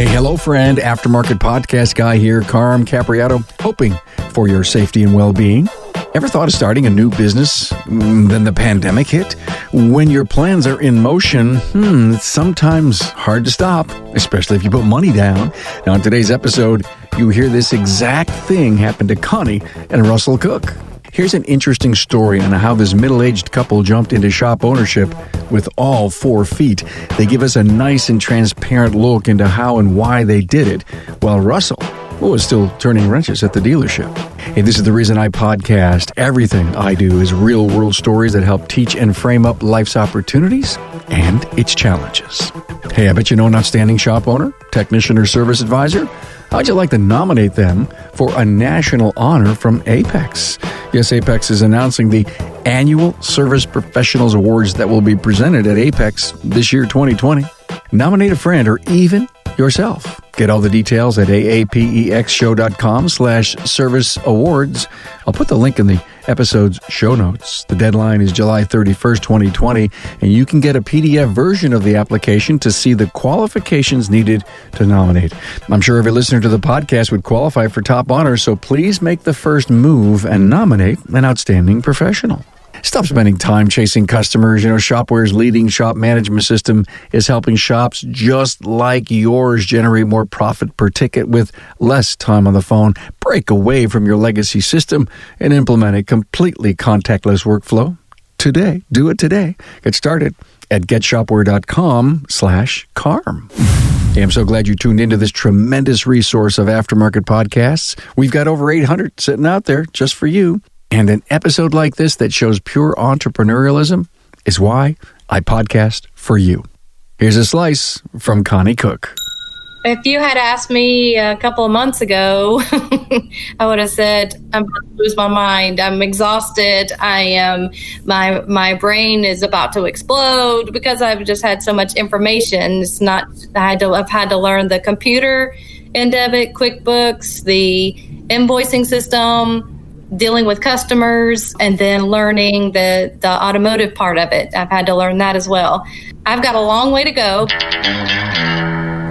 Hey, hello, friend. Aftermarket podcast guy here, Carm Capriato, hoping for your safety and well-being. Ever thought of starting a new business? Then the pandemic hit? When your plans are in motion, it's sometimes hard to stop, especially if you put money down. Now, in today's episode, you hear this exact thing happen to Connie and Russel Cook. Here's an interesting story on how this middle-aged couple jumped into shop ownership with all 4 feet. They give us a nice and transparent look into how and why they did it, while Russel was still turning wrenches at the dealership. Hey, this is the reason I podcast. Everything I do is real-world stories that help teach and frame up life's opportunities and its challenges. Hey, I bet you know an outstanding shop owner, technician, or service advisor. How'd you like to nominate them for a national honor from Apex? Yes, Apex is announcing the annual Service Professionals Awards that will be presented at Apex this year, 2020. Nominate a friend or even yourself. Get all the details at aapexshow.com/service awards. I'll put the link in the episode's show notes. The deadline is July 31st, 2020, and you can get a PDF version of the application to see the qualifications needed to nominate. I'm sure every listener to the podcast would qualify for top honors, so please make the first move and nominate an outstanding professional. Stop spending time chasing customers. Shopware's leading shop management system is helping shops just like yours generate more profit per ticket with less time on the phone. Break away from your legacy system and implement a completely contactless workflow today. Do it today. Get started at getshopware.com/carm. Hey, I'm so glad you tuned into this tremendous resource of aftermarket podcasts. We've got over 800 sitting out there just for you. And an episode like this that shows pure entrepreneurialism is why I podcast for you. Here's a slice from Connie Cook. If you had asked me a couple of months ago, I would have said, I'm about to lose my mind. I'm exhausted. My brain is about to explode because I've just had so much information. I've had to learn the computer end of it, QuickBooks, the invoicing system, dealing with customers, and then learning the automotive part of it. I've had to learn that as well. I've got a long way to go.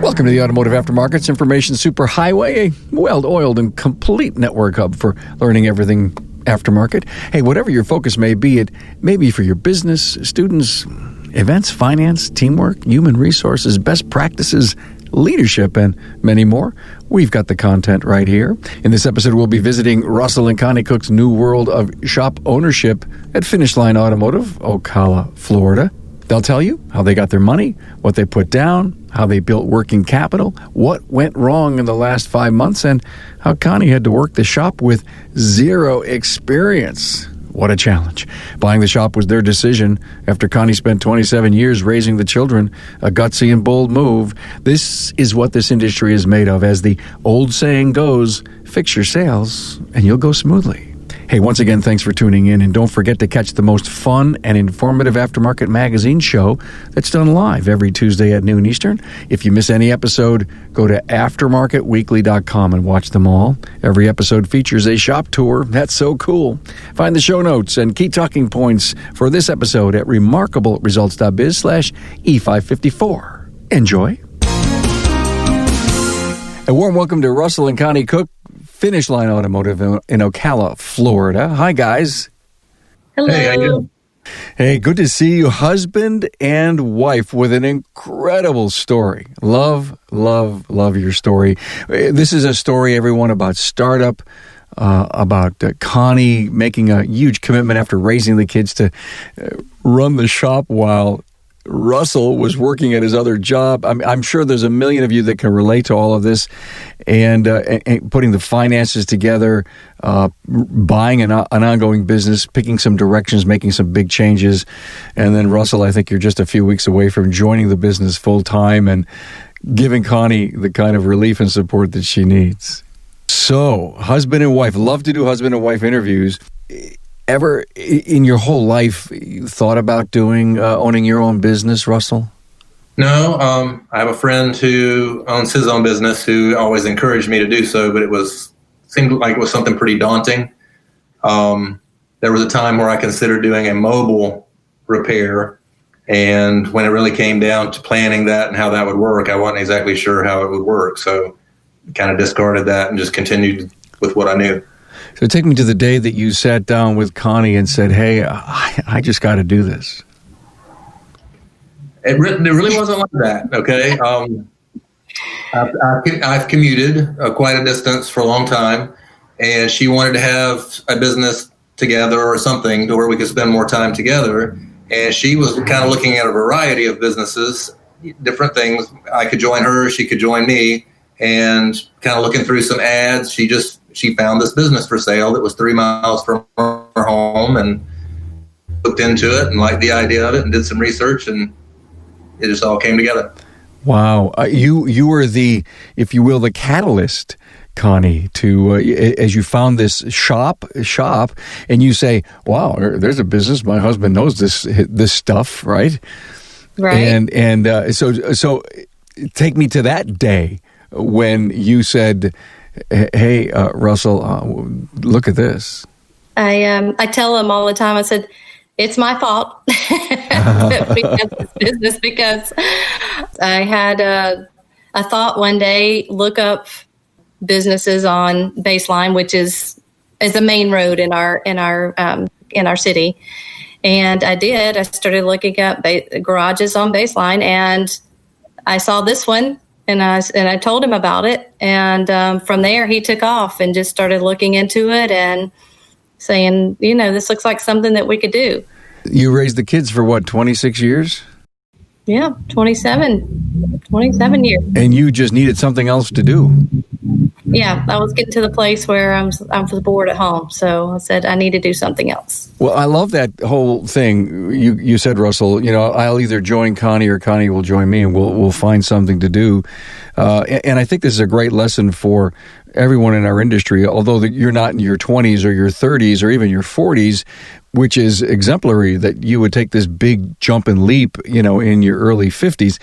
Welcome to the Automotive Aftermarket's Information Superhighway, a well-oiled and complete network hub for learning everything aftermarket. Hey, whatever your focus may be, it may be for your business, students, events, finance, teamwork, human resources, best practices, leadership, and many more. We've got the content right here. In this episode, we'll be visiting Russel and Connie Cook's new world of shop ownership at Finish Line Automotive, Ocala, Florida. They'll tell you how they got their money, what they put down, how they built working capital, what went wrong in the last 5 months, and how Connie had to work the shop with zero experience. What a challenge. Buying the shop was their decision after Connie spent 27 years raising the children, a gutsy and bold move. This is what this industry is made of. As the old saying goes, fix your sales and you'll go smoothly. Hey, once again, thanks for tuning in, and don't forget to catch the most fun and informative aftermarket magazine show that's done live every Tuesday at noon Eastern. If you miss any episode, go to aftermarketweekly.com and watch them all. Every episode features a shop tour. That's so cool. Find the show notes and key talking points for this episode at remarkableresults.biz/E554. Enjoy. A warm welcome to Russel and Connie Cook, Finish Line Automotive in Ocala, Florida. Hi, guys. Hello. Hey, how you doing? Hey, good to see you. Husband and wife with an incredible story. Love your story. This is a story, everyone, about startup, about Connie making a huge commitment after raising the kids to run the shop while Russel was working at his other job. I'm sure there's a million of you that can relate to all of this, and putting the finances together, buying an ongoing business, picking some directions, making some big changes. And then Russel, I think you're just a few weeks away from joining the business full time and giving Connie the kind of relief and support that she needs. So, husband and wife, love to do husband and wife interviews. Ever in your whole life thought about owning your own business, Russel? No, I have a friend who owns his own business who always encouraged me to do so, but seemed like it was something pretty daunting. There was a time where I considered doing a mobile repair And when it really came down to planning that and how that would work, I wasn't exactly sure how it would work. So kind of discarded that and just continued with what I knew. So take me to the day that you sat down with Connie and said, hey, I just got to do this. It really wasn't like that, okay? I've commuted quite a distance for a long time, and she wanted to have a business together or something to where we could spend more time together. And she was kind of looking at a variety of businesses, different things. I could join her, she could join me, and kind of looking through some ads, she found this business for sale that was 3 miles from her home, and looked into it and liked the idea of it and did some research, and it just all came together. Wow. You were the, if you will, the catalyst, Connie, to as you found this shop, and you say, wow, there's a business. My husband knows this stuff, right? Right. And so take me to that day when you said, hey, Russell, look at this. I tell him all the time, I said, it's my fault because it's business, because I had a thought one day, look up businesses on Baseline, which is a main road in our city. And I did. I started looking up garages on Baseline, and I saw this one, and I told him about it. And from there, he took off and just started looking into it and saying, this looks like something that we could do. You raised the kids for what, 26 years? Yeah, 27 years. And you just needed something else to do. Yeah, I was getting to the place where I was bored at home. So I said, I need to do something else. Well, I love that whole thing. You said, Russell, I'll either join Connie or Connie will join me, and we'll find something to do. And I think this is a great lesson for everyone in our industry, although you're not in your 20s or your 30s or even your 40s, which is exemplary that you would take this big jump and leap, in your early 50s.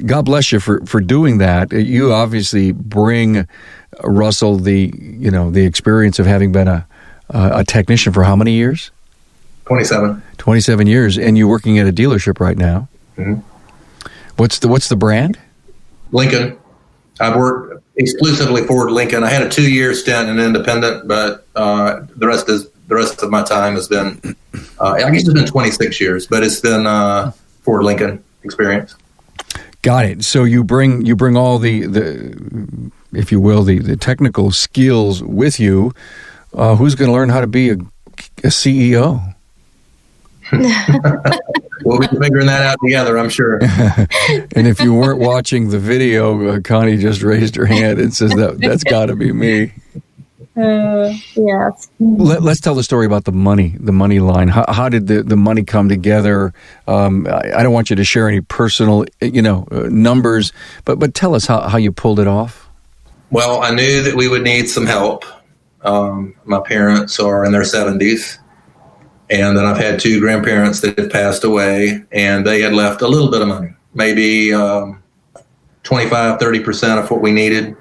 God bless you for doing that. You obviously bring, Russell, the experience of having been a technician for how many years? 27. 27 years, and you're working at a dealership right now. Mm-hmm. What's the brand? Lincoln. I've worked exclusively for Lincoln. I had a 2-year stint in independent, but the rest of my time has been, I guess it's been 26 years, but it's been Ford Lincoln experience. Got it. So you bring all the if you will, the technical skills with you. Who's going to learn how to be a CEO? We'll be figuring that out together, I'm sure. And if you weren't watching the video, Connie just raised her hand and says that's got to be me. Yes. Let's tell the story about the money line. How did the money come together? I don't want you to share any personal, numbers, but tell us how you pulled it off. Well, I knew that we would need some help. My parents are in their 70s, and then I've had 2 grandparents that have passed away, and they had left a little bit of money, maybe 25, 30% of what we needed.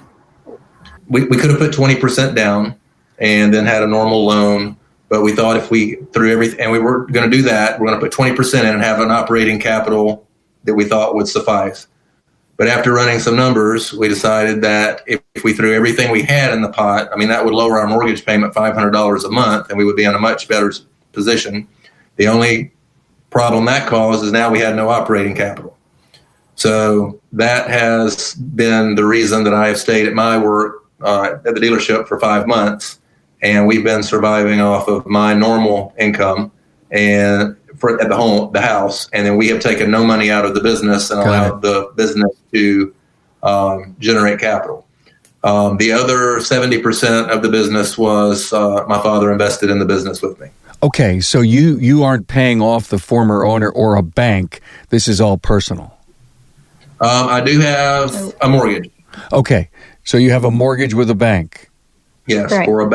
We could have put 20% down and then had a normal loan, but we thought if we threw everything, and we were going to do that, we're going to put 20% in and have an operating capital that we thought would suffice. But after running some numbers, we decided that if we threw everything we had in the pot, that would lower our mortgage payment $500 a month, and we would be in a much better position. The only problem that caused is now we had no operating capital. So that has been the reason that I have stayed at my work at the dealership for 5 months, and we've been surviving off of my normal income and at the house, and then we have taken no money out of the business and allowed the business to generate capital. The other 70% of the business was my father invested in the business with me. Okay, so you aren't paying off the former owner or a bank. This is all personal. I do have a mortgage. Okay, so you have a mortgage with a bank. Yes, right. For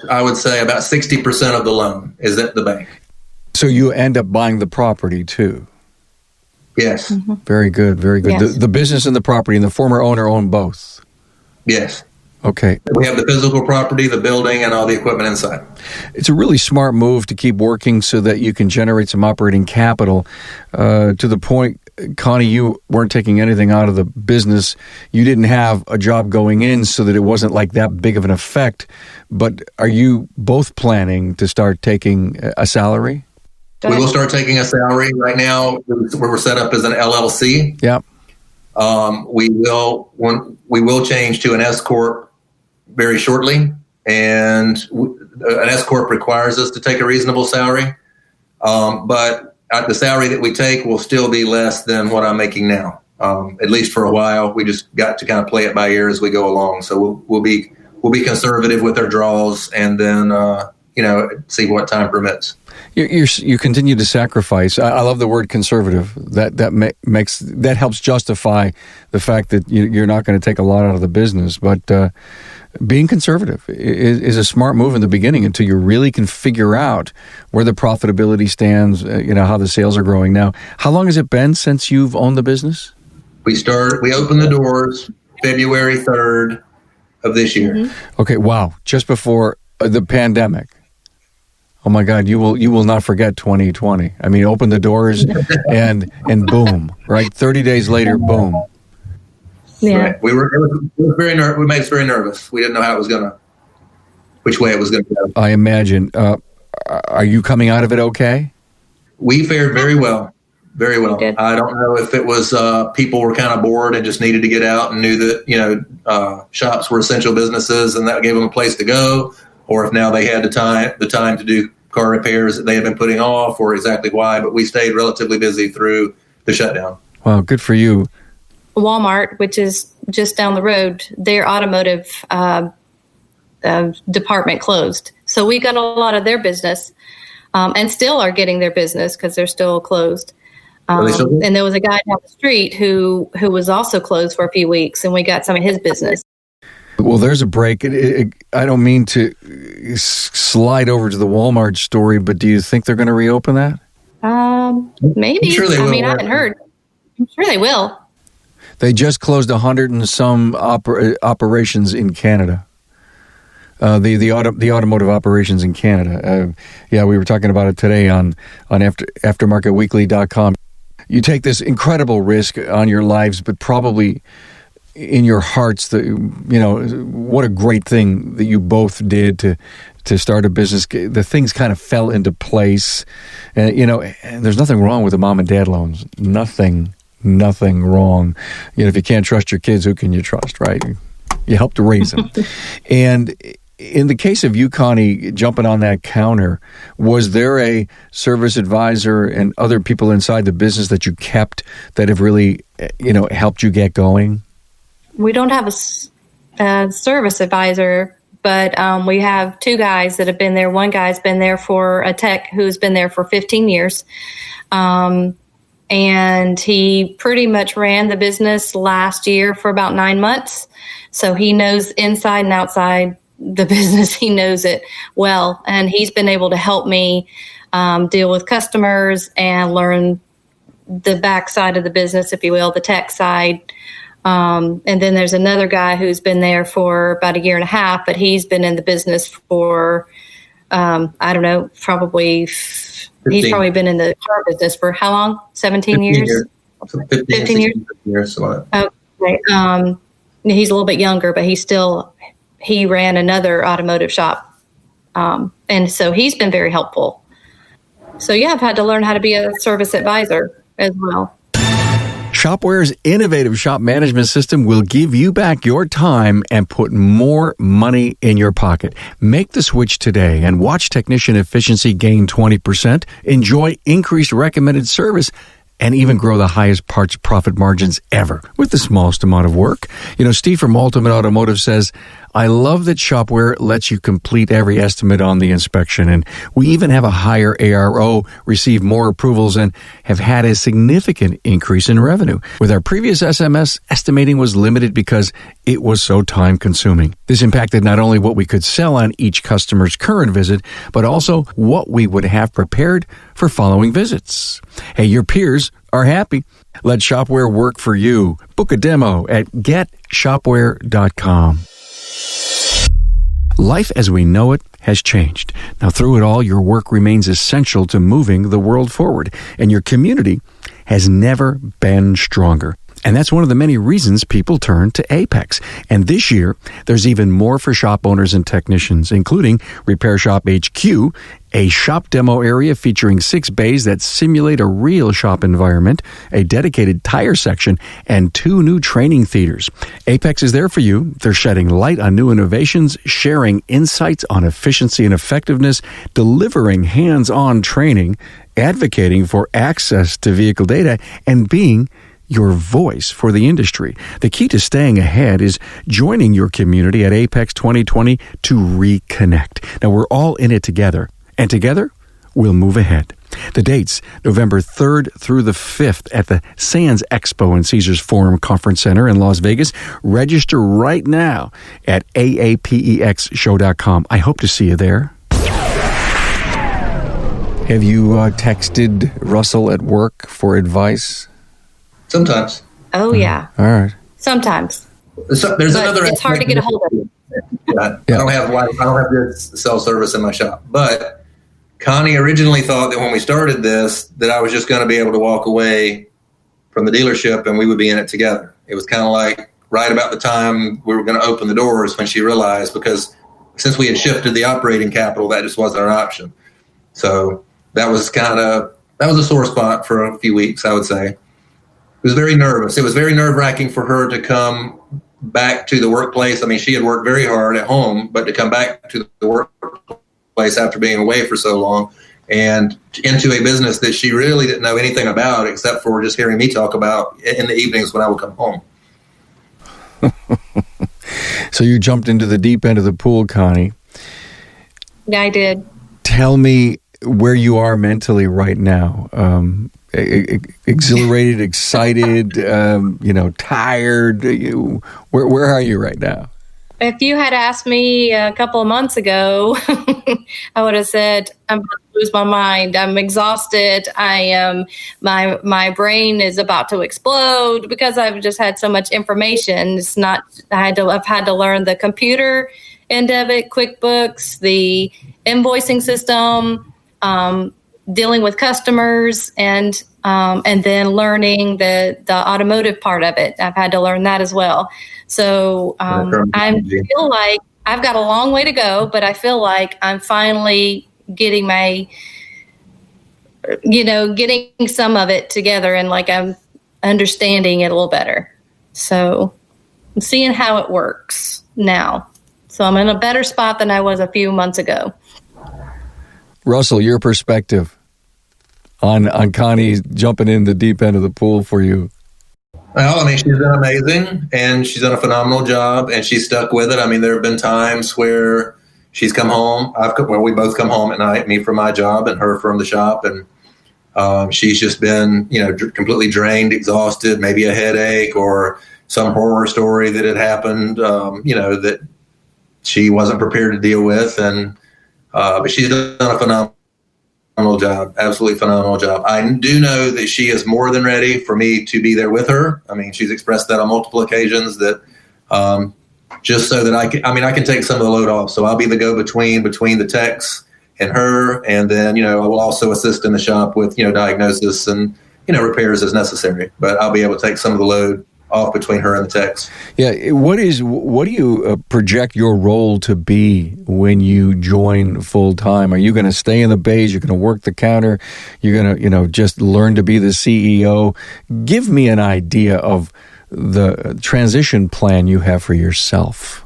I would say about 60% of the loan is at the bank. So you end up buying the property too. Yes. Mm-hmm. Very good, very good. Yes. The business and the property, and the former owner own both. Yes. Okay. We have the physical property, the building, and all the equipment inside. It's a really smart move to keep working so that you can generate some operating capital. To the point, Connie, you weren't taking anything out of the business. You didn't have a job going in, so that it wasn't like that big of an effect. But are you both planning to start taking a salary? We will start taking a salary right now. We're set up as an LLC. Yeah. We will change to an S corp very shortly, and an S corp requires us to take a reasonable salary. But the salary that we take will still be less than what I'm making now, at least for a while. We just got to kind of play it by ear as we go along. So we'll be conservative with our draws, and then see what time permits. You continue to sacrifice. I love the word conservative. That helps justify the fact that you're not going to take a lot out of the business. But being conservative is a smart move in the beginning until you really can figure out where the profitability stands. How the sales are growing. Now, how long has it been since you've owned the business? We opened the doors February 3rd of this year. Mm-hmm. Okay, wow! Just before the pandemic. Oh my God, you will not forget 2020. I mean, open the doors and boom, right? 30 days later, boom. Yeah. Right. It was very nervous. It made us very nervous. We didn't know which way it was going to go. I imagine. Are you coming out of it okay? We fared very well. Very well. I don't know if it was people were kind of bored and just needed to get out and knew that, shops were essential businesses and that gave them a place to go, or if now they had the time to do car repairs that they had been putting off, or exactly why. But we stayed relatively busy through the shutdown. Wow, good for you. Walmart, which is just down the road, their automotive department closed. So we got a lot of their business, and still are getting their business because they're still closed. And there was a guy down the street who was also closed for a few weeks, and we got some of his business. Well, there's a break. I don't mean to slide over to the Walmart story, but do you think they're going to reopen that? Maybe. I'm sure they will. I haven't heard. I'm sure they will. They just closed 100 and some operations in Canada. The automotive operations in Canada. We were talking about it today on aftermarketweekly.com. You take this incredible risk on your lives, but probably in your hearts, what a great thing that you both did to start a business. The things kind of fell into place, and there's nothing wrong with the mom and dad loans. Nothing wrong. If you can't trust your kids, who can you trust, right? You help to raise them. And in the case of you, Connie, jumping on that counter, was there a service advisor and other people inside the business that you kept that have really, helped you get going? We don't have a service advisor, but we have two guys that have been there. One guy's been there for a tech who's been there for 15 years. And he pretty much ran the business last year for about 9 months. So he knows inside and outside the business. He knows it well. And he's been able to help me deal with customers and learn the backside of the business, if you will, the tech side. And then there's another guy who's been there for about a year and a half, but he's been in the business for, I don't know, probably 15. He's probably been in the car business for how long? 17 years? 15 years. Okay. He's a little bit younger, but he ran another automotive shop. And so he's been very helpful. So yeah, I've had to learn how to be a service advisor as well. Shopware's innovative shop management system will give you back your time and put more money in your pocket. Make the switch today and watch technician efficiency gain 20%, enjoy increased recommended service, and even grow the highest parts profit margins ever with the smallest amount of work. Steve from Ultimate Automotive says, I love that Shopware lets you complete every estimate on the inspection, and we even have a higher ARO, receive more approvals, and have had a significant increase in revenue. With our previous SMS, estimating was limited because it was so time-consuming. This impacted not only what we could sell on each customer's current visit, but also what we would have prepared for following visits. Hey, your peers are happy. Let Shopware work for you. Book a demo at getshopware.com. Life as we know it has changed. Now, through it all, your work remains essential to moving the world forward, and your community has never been stronger. And that's one of the many reasons people turn to Apex. And this year, there's even more for shop owners and technicians, including Repair Shop HQ, a shop demo area featuring 6 bays that simulate a real shop environment, a dedicated tire section, and 2 new training theaters. Apex is there for you. They're shedding light on new innovations, sharing insights on efficiency and effectiveness, delivering hands-on training, advocating for access to vehicle data, and being your voice for the industry. The key to staying ahead is joining your community at Apex 2020 to reconnect. Now, we're all in it together, and together, we'll move ahead. The dates, November 3rd through the 5th at the Sands Expo and Caesars Forum Conference Center in Las Vegas. Register right now at aapexshow.com. I hope to see you there. Have you texted Russell at work for advice? Sometimes. Oh, yeah. All right. Sometimes. So there's But another. it's hard to get a hold of. I don't have good cell service in my shop. But Connie originally thought that when we started this, that I was just going to be able to walk away from the dealership and we would be in it together. It was kind of like right about the time we were going to open the doors when she realized, because since we had shifted the operating capital, that just wasn't an option. So that was a sore spot for a few weeks, I would say. It was very nervous. It was very nerve-wracking for her to come back to the workplace. I mean, she had worked very hard at home, but to come back to the workplace after being away for so long and into a business that she really didn't know anything about except for just hearing me talk about in the evenings when I would come home. So you jumped into the deep end of the pool, Connie. Yeah, I did. Tell me where you are mentally right now. Exhilarated, excited, tired. Where are you right now? If you had asked me a couple of months ago, I would have said, I'm about to lose my mind. I'm exhausted. My brain is about to explode because I've just had so much information. I've had to learn the computer end of it, QuickBooks, the invoicing system, dealing with customers, and then learning the automotive part of it. I've had to learn that as well. So I feel like I've got a long way to go, but I feel like I'm finally getting getting some of it together, and like I'm understanding it a little better. So I'm seeing how it works now. So I'm in a better spot than I was a few months ago. Russell, your perspective on Connie jumping in the deep end of the pool for you. Well, I mean, she's been amazing, and she's done a phenomenal job, and she's stuck with it. I mean, there have been times where she's come home. We both come home at night, me from my job and her from the shop, and she's just been, completely drained, exhausted, maybe a headache or some horror story that had happened, that she wasn't prepared to deal with, and but she's done a phenomenal job, absolutely phenomenal job. I do know that she is more than ready for me to be there with her. I mean, she's expressed that on multiple occasions, that just so that I can take some of the load off. So I'll be the go-between between the techs and her, and then I will also assist in the shop with diagnosis and repairs as necessary. But I'll be able to take some of the load off between her and the techs. Yeah, what do you project your role to be when you join full time? Are you going to stay in the bays? You're going to work the counter? You're going to just learn to be the CEO? Give me an idea of the transition plan you have for yourself.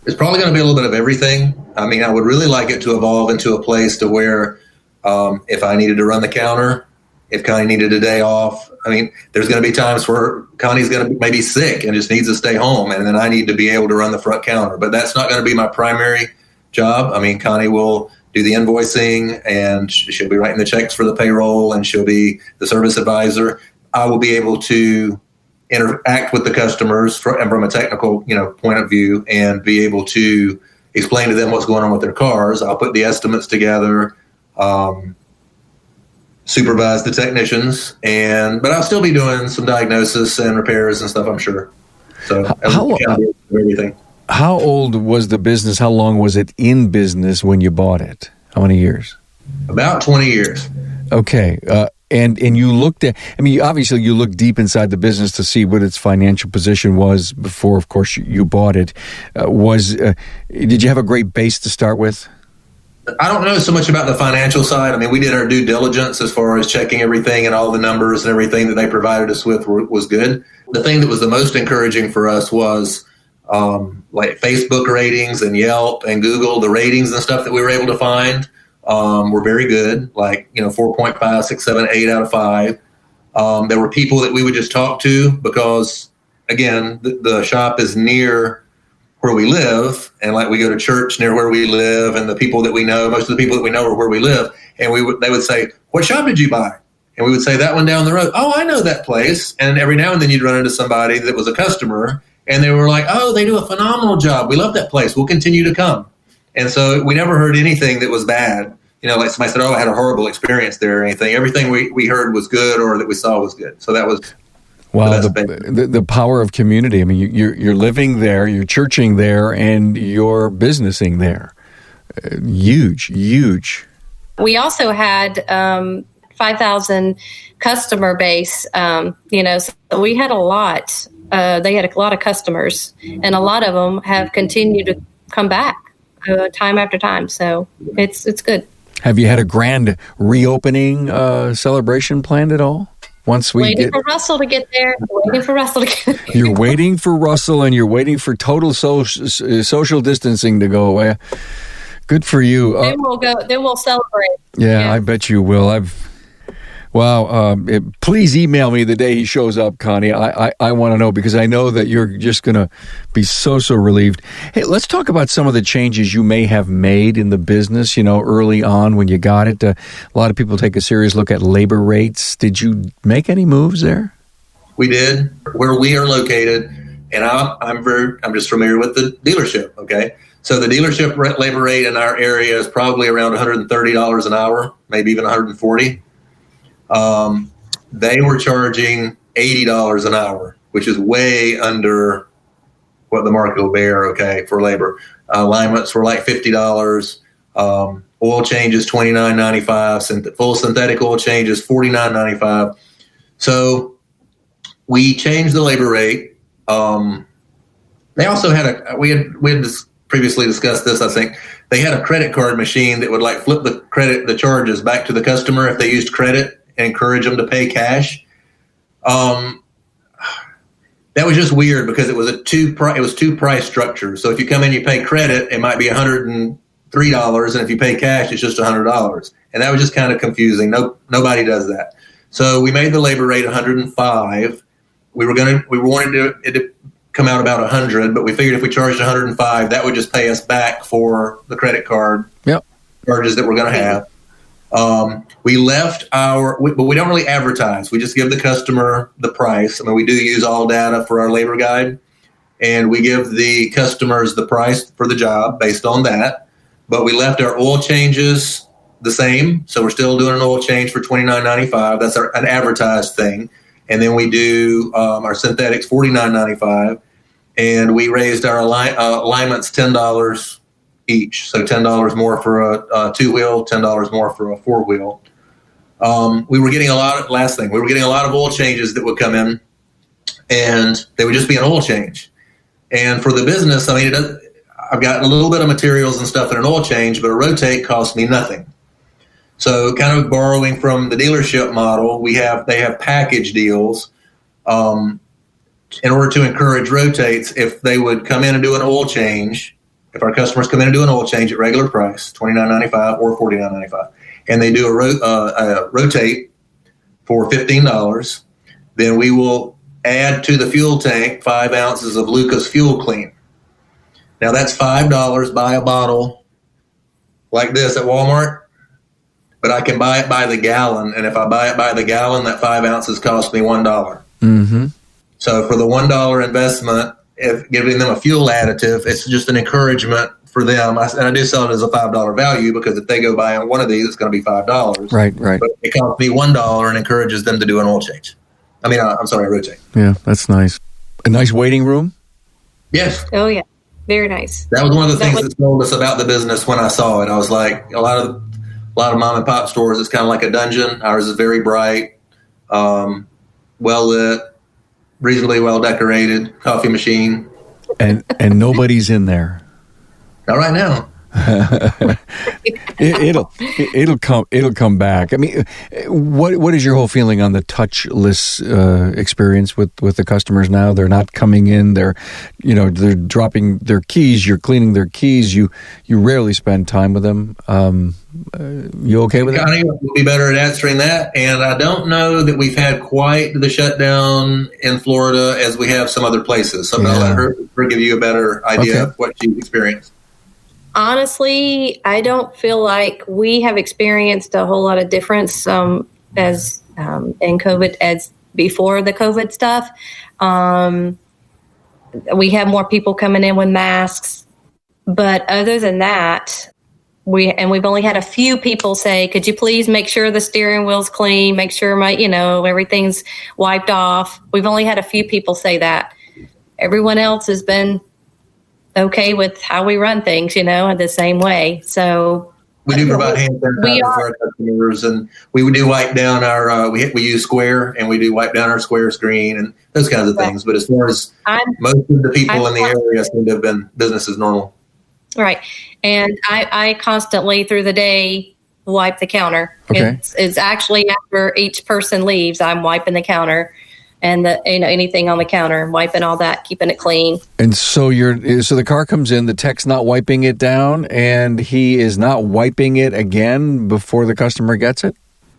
It's probably going to be a little bit of everything. I mean, I would really like it to evolve into a place to where if I needed to run the counter, if Connie needed a day off, I mean, there's going to be times where Connie's going to be maybe sick and just needs to stay home, and then I need to be able to run the front counter. But that's not going to be my primary job. I mean, Connie will do the invoicing, and she'll be writing the checks for the payroll, and she'll be the service advisor. I will be able to interact with the customers from a technical, point of view, and be able to explain to them what's going on with their cars. I'll put the estimates together, supervise the technicians, but I'll still be doing some diagnosis and repairs and stuff, I'm sure. So everything. How old was the business? How long was it in business when you bought it? How many years? About 20 years. Okay. And you looked at, obviously you looked deep inside the business to see what its financial position was before, of course, you bought it. Did you have a great base to start with? I don't know so much about the financial side. We did our due diligence as far as checking everything, and all the numbers and everything that they provided us with was good. The thing that was the most encouraging for us was like Facebook ratings and Yelp and Google. The ratings and stuff that we were able to find were very good, like 4.5, 6, 7, 8 out of 5. There were people that we would just talk to because, again, the shop is near where we live, and like we go to church near where we live, and the people that we know, most of the people that we know are where we live, and they would say, "What shop did you buy?" And we would say, "That one down the road." "Oh, I know that place." And every now and then you'd run into somebody that was a customer, and they were like, "Oh, they do a phenomenal job. We love that place. We'll continue to come." And so we never heard anything that was bad. Like somebody said, "Oh, I had a horrible experience there," or anything. Everything we heard was good, or that we saw was good. So that was wow. The power of community. You're living there, you're churching there, and you're businessing there. Huge. We also had 5,000 customer base. So we had a lot. They had a lot of customers, and a lot of them have continued to come back time after time. So it's good. Have you had a grand reopening celebration planned at all? Waiting for Russel to get there. You're waiting for Russel, and you're waiting for total social distancing to go away. Good for you. Then we'll go. Then we'll celebrate. Yeah, I bet you will. Please email me the day he shows up, Connie. I want to know, because I know that you're just going to be so relieved. Hey, let's talk about some of the changes you may have made in the business, early on when you got it. A lot of people take a serious look at labor rates. Did you make any moves there? We did. Where we are located, and I'm just familiar with the dealership, okay? So the dealership labor rate in our area is probably around $130 an hour, maybe even $140. They were charging $80 an hour, which is way under what the market will bear, okay, for labor. Alignments were like $50. Oil changes $29.95. Full synthetic oil changes $49.95. So we changed the labor rate. They also had we had previously discussed this, I think. They had a credit card machine that would like flip the charges back to the customer if they used credit, and encourage them to pay cash. That was just weird because it was two price structure. So if you come in, you pay credit, it might be $103, and if you pay cash, it's just $100. And that was just kind of confusing. Nobody does that. So we made the labor rate $105. We wanted it to come out about $100, but we figured if we charged $105, that would just pay us back for the credit card charges that we're going to have. We left but we don't really advertise. We just give the customer the price. We do use all data for our labor guide, and we give the customers the price for the job based on that. But we left our oil changes the same. So we're still doing an oil change for $29.95. That's an advertised thing. And then we do our synthetics $49.95, and we raised our alignments $10 each. So $10 more for a two-wheel, $10 more for a four-wheel. We were getting a lot of oil changes that would come in, and they would just be an oil change. And for the business, I've got a little bit of materials and stuff in an oil change, but a rotate costs me nothing. So kind of borrowing from the dealership model, they have package deals. In order to encourage rotates, if they would come in and do an oil change, if our customers come in and do an oil change at regular price, $29.95 or $49.95, and they do a rotate for $15, then we will add to the fuel tank 5 ounces of Lucas Fuel Clean. Now that's $5. Buy a bottle like this at Walmart, but I can buy it by the gallon, and if I buy it by the gallon, that 5 ounces costs me $1. Mm-hmm. So for the $1 investment, if giving them a fuel additive, it's just an encouragement for them. And I do sell it as a $5 value, because if they go buy one of these, it's going to be $5. Right. But it costs me $1 and encourages them to do an oil change. A rotate. Yeah, that's nice. A nice waiting room? Yes. Oh, yeah. Very nice. That was one of the things that told us about the business when I saw it. I was like, a lot of mom and pop stores, it's kind of like a dungeon. Ours is very bright, well lit, reasonably well decorated, coffee machine. And nobody's in there. Not right now. It'll come back. I mean, what is your whole feeling on the touchless experience with the customers now? They're not coming in. They're dropping their keys. You're cleaning their keys. You rarely spend time with them. You okay with Connie will be better at answering that. And I don't know that we've had quite the shutdown in Florida as we have some other places. So I'll let her give you a better idea of what she's experienced. Honestly, I don't feel like we have experienced a whole lot of difference as in COVID as before the COVID stuff. We have more people coming in with masks, but other than that, we've only had a few people say, "Could you please make sure the steering wheel's clean? Make sure everything's wiped off." We've only had a few people say that. Everyone else has been okay with how we run things, in the same way. So we do provide hand sanitizer for our customers, and we do wipe down our. We use Square, and we do wipe down our Square screen and those kinds of things. But as far as most of the people in the area seem to have been business as normal. Right, and I constantly through the day wipe the counter. Okay. It's actually after each person leaves, I'm wiping the counter. And anything on the counter, wiping all that, keeping it clean. And so the car comes in, the tech's not wiping it down, and he is not wiping it again before the customer gets it?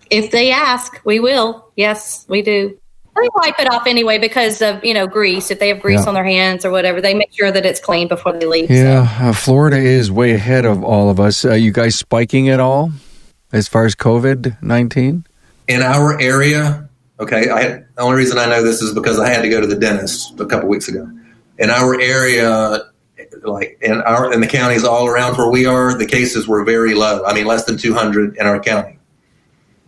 If they ask, we will. Yes, we do. They wipe it off anyway because of, grease. If they have grease on their hands or whatever, they make sure that it's clean before they leave. Yeah, Florida is way ahead of all of us. You guys spiking at all as far as COVID-19? In our area... Okay, the only reason I know this is because I had to go to the dentist a couple weeks ago. In our area, like in the counties all around where we are, the cases were very low. I mean, less than 200 in our county.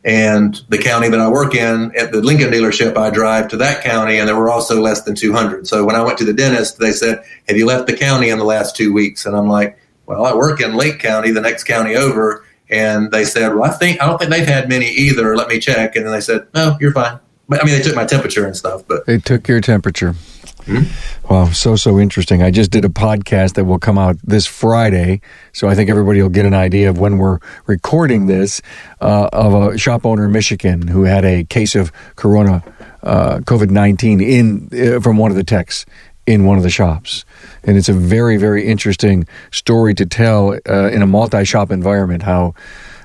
And the county that I work in, at the Lincoln dealership, I drive to that county, and there were also less than 200. So when I went to the dentist, they said, "Have you left the county in the last 2 weeks?" And I'm like, "Well, I work in Lake County, the next county over." And they said, "Well, I don't think they've had many either. Let me check." And then they said, "No, you're fine." But I mean, they took my temperature and stuff. But they took your temperature. Wow, so interesting. I just did a podcast that will come out this Friday, so I think everybody will get an idea of when we're recording this, of a shop owner in Michigan who had a case of COVID-19 from one of the techs in one of the shops. And it's a very, very interesting story to tell in a multi-shop environment, how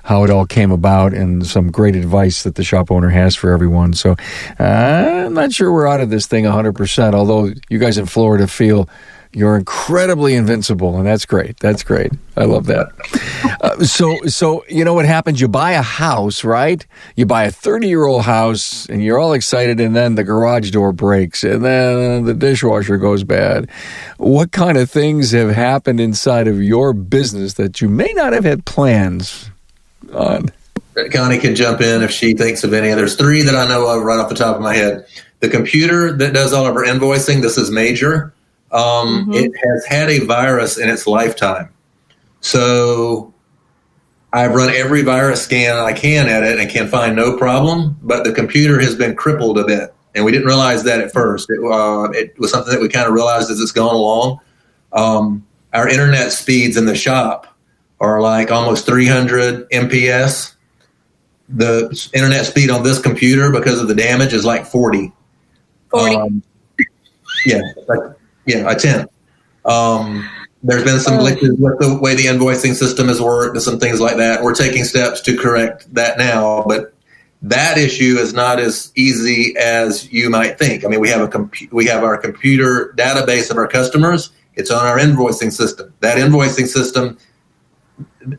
it all came about, and some great advice that the shop owner has for everyone. So I'm not sure we're out of this thing 100%, although you guys in Florida feel you're incredibly invincible, and that's great. That's great. I love that. So you know what happens? You buy a house, right? You buy a 30-year-old house, and you're all excited, and then the garage door breaks, and then the dishwasher goes bad. What kind of things have happened inside of your business that you may not have had plans on? Connie can jump in if she thinks of any. There's 3 that I know of right off the top of my head. The computer that does all of our invoicing, this is major. It has had a virus in its lifetime. So I've run every virus scan I can at it and can find no problem, but the computer has been crippled a bit. And we didn't realize that at first. It was something that we kind of realized as it's gone along. Our internet speeds in the shop are like almost 300 MPS. The internet speed on this computer, because of the damage, is like 40. 40. A 10. There's been some glitches with the way the invoicing system has worked and some things like that. We're taking steps to correct that now, but that issue is not as easy as you might think. I mean, we have our computer database of our customers. It's on our invoicing system. That invoicing system,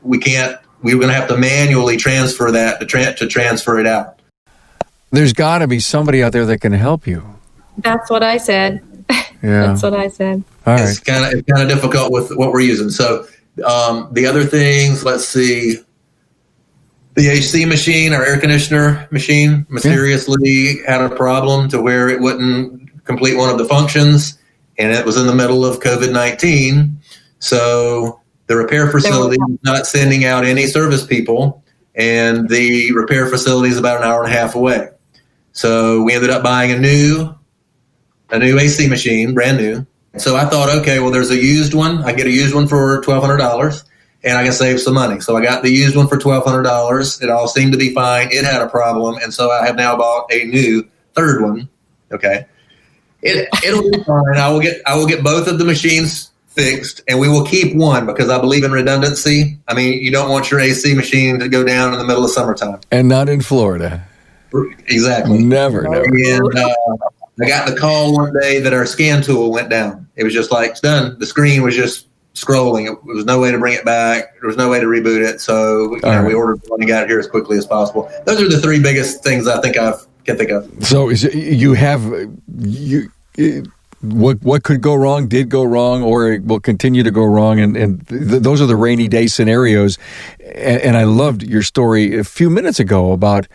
we're going to have to manually transfer that to transfer it out. There's got to be somebody out there that can help you. That's what I said. Yeah, that's what I said. All right. It's kind of difficult with what we're using. So the other things, let's see. The AC machine, our air conditioner machine, mysteriously had a problem to where it wouldn't complete one of the functions, and it was in the middle of COVID-19. So the repair facility is not sending out any service people, and the repair facility is about an hour and a half away. So we ended up buying a new AC machine, brand new. So I thought, okay, well, there's a used one. I get a used one for $1,200, and I can save some money. So I got the used one for $1,200. It all seemed to be fine. It had a problem, and so I have now bought a new third one. Okay, it'll be fine. I will get both of the machines fixed, and we will keep one because I believe in redundancy. I mean, you don't want your AC machine to go down in the middle of summertime, and not in Florida. Exactly. Never. And I got the call one day that our scan tool went down. It was just like, it's done. The screen was just scrolling. There was no way to bring it back. There was no way to reboot it. So we ordered one and got it here as quickly as possible. Those are the three biggest things I think I can think of. So what could go wrong, did go wrong, or it will continue to go wrong. And those are the rainy day scenarios. And I loved your story a few minutes ago about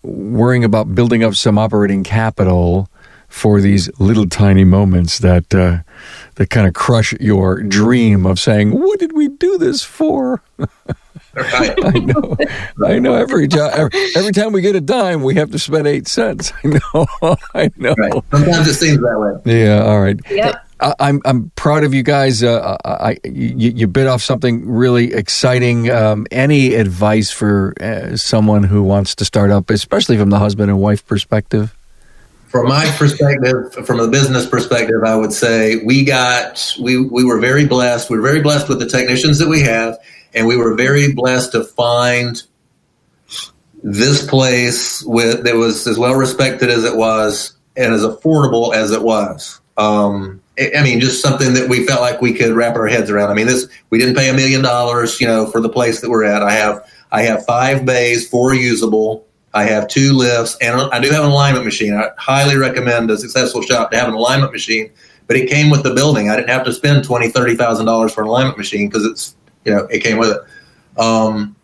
worrying about building up some operating capital for these little tiny moments that kind of crush your dream of saying, what did we do this for? Right. I know. Every time we get a dime, we have to spend 8 cents. I know. Right. Sometimes it seems that way. Yeah. All right. Yep. I'm proud of you guys. You bit off something really exciting. Any advice for someone who wants to start up, especially from the husband and wife perspective? From my perspective, from a business perspective, I would say we were very blessed. We were very blessed with the technicians that we have, and we were very blessed to find this place that was as well respected as it was and as affordable as it was. Just something that we felt like we could wrap our heads around. I mean, we didn't pay $1 million, for the place that we're at. I have 5 bays, 4 usable. I have 2 lifts, and I do have an alignment machine. I highly recommend a successful shop to have an alignment machine, but it came with the building. I didn't have to spend $20,000, $30,000 for an alignment machine because it came with it. And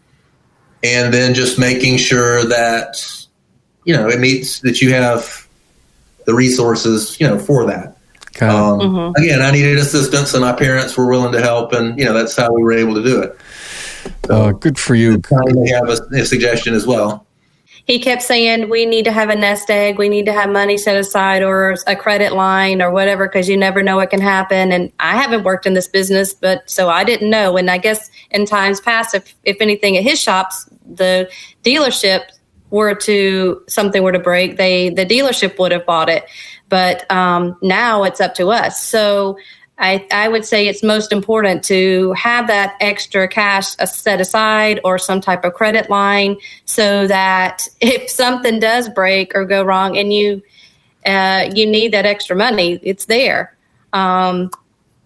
then just making sure that, it meets that you have the resources, for that. Again, I needed assistance, and my parents were willing to help, and, that's how we were able to do it. So, good for you. They have a suggestion as well. He kept saying, we need to have a nest egg. We need to have money set aside or a credit line or whatever, because you never know what can happen. And I haven't worked in this business, so I didn't know. And I guess in times past, if anything at his shops, the dealership something were to break, the dealership would have bought it. But now it's up to us. So I would say it's most important to have that extra cash set aside or some type of credit line so that if something does break or go wrong and you need that extra money, it's there.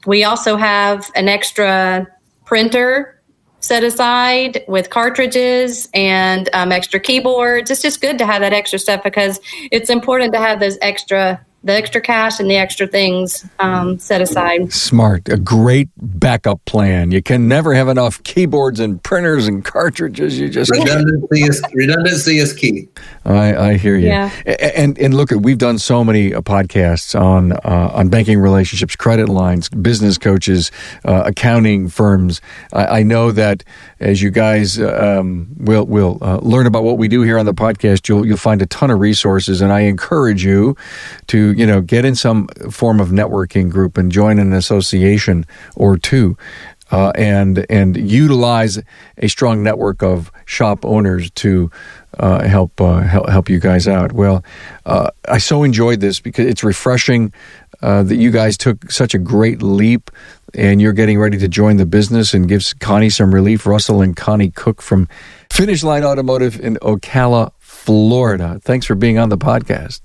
We also have an extra printer set aside with cartridges and extra keyboards. It's just good to have that extra stuff because it's important to have the extra cash and the extra things set aside. Smart. A great backup plan. You can never have enough keyboards and printers and cartridges. You just redundancy is key. I hear you. Yeah. And look, we've done so many podcasts on banking relationships, credit lines, business coaches, accounting firms. I know that as you guys will learn about what we do here on the podcast, you'll find a ton of resources, and I encourage you to get in some form of networking group and join an association or two, and utilize a strong network of shop owners to help you guys out. Well, I so enjoyed this because it's refreshing that you guys took such a great leap, and you're getting ready to join the business and gives Connie some relief. Russel and Connie Cook from Finish Line Automotive in Ocala, Florida. Thanks for being on the podcast.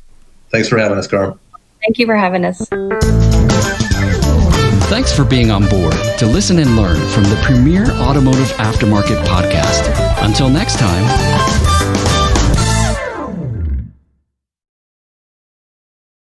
Thanks for having us, Carl. Thank you for having us. Thanks for being on board to listen and learn from the premier automotive aftermarket podcast. Until next time.